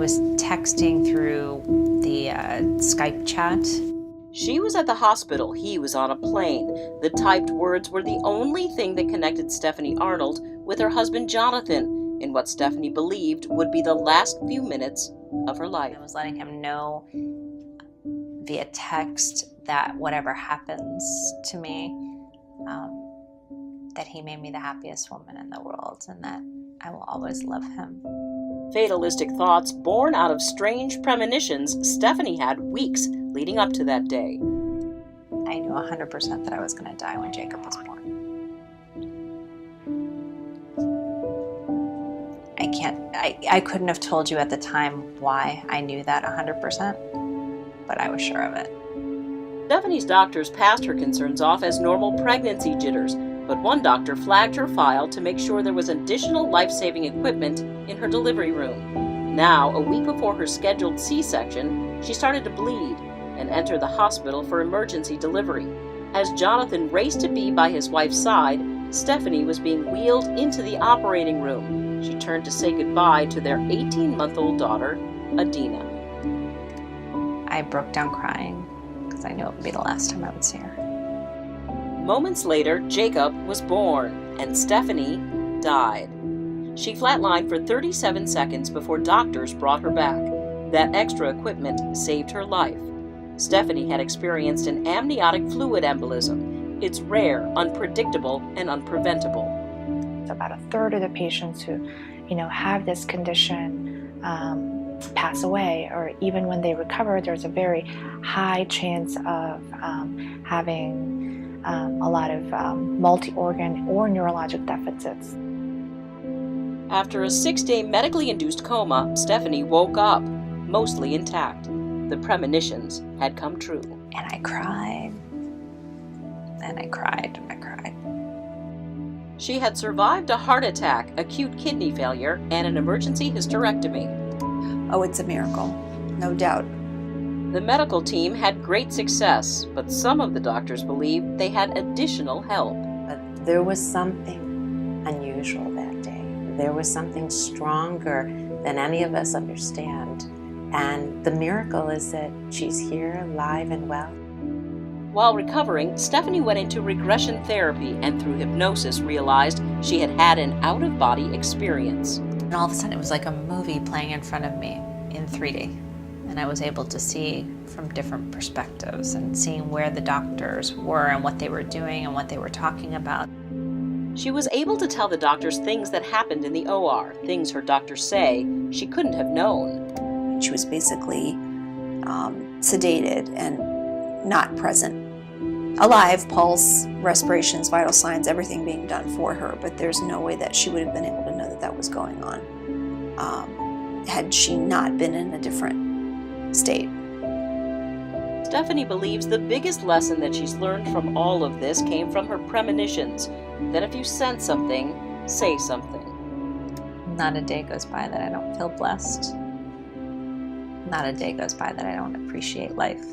was texting through the Skype chat. She was at the hospital. He was on a plane. The typed words were the only thing that connected Stephanie Arnold with her husband Jonathan in what Stephanie believed would be the last few minutes of her life. I was letting him know via text that whatever happens to me, that he made me the happiest woman in the world and that I will always love him. Fatalistic thoughts born out of strange premonitions Stephanie had weeks leading up to that day. I knew 100% that I was going to die when Jacob was born. I couldn't have told you at the time why I knew that 100%, but I was sure of it. Stephanie's doctors passed her concerns off as normal pregnancy jitters, but one doctor flagged her file to make sure there was additional life-saving equipment in her delivery room. Now, a week before her scheduled C-section, she started to bleed and entered the hospital for emergency delivery. As Jonathan raced to be by his wife's side, Stephanie was being wheeled into the operating room. She turned to say goodbye to their 18-month-old daughter, Adina. I broke down crying because I knew it would be the last time I would see her. Moments later, Jacob was born, and Stephanie died. She flatlined for 37 seconds before doctors brought her back. That extra equipment saved her life. Stephanie had experienced an amniotic fluid embolism. It's rare, unpredictable, and unpreventable. About a third of the patients who, have this condition pass away, or even when they recover, there's a very high chance of having a lot of multi-organ or neurologic deficits. After a 6-day medically induced coma, Stephanie woke up, mostly intact. The premonitions had come true. And I cried. And I cried. I cried. She had survived a heart attack, acute kidney failure, and an emergency hysterectomy. Oh, it's a miracle, no doubt. The medical team had great success, but some of the doctors believed they had additional help. But there was something unusual that day. There was something stronger than any of us understand. And the miracle is that she's here, alive and well. While recovering, Stephanie went into regression therapy and through hypnosis realized she had had an out-of-body experience. And all of a sudden it was like a movie playing in front of me in 3D. And I was able to see from different perspectives and seeing where the doctors were and what they were doing and what they were talking about. She was able to tell the doctors things that happened in the OR, things her doctors say she couldn't have known. She was basically sedated and not present. Alive, pulse, respirations, vital signs, everything being done for her, but there's no way that she would have been able to know that that was going on had she not been in a different state. Stephanie believes the biggest lesson that she's learned from all of this came from her premonitions, that if you sense something, say something. Not a day goes by that I don't feel blessed. Not a day goes by that I don't appreciate life.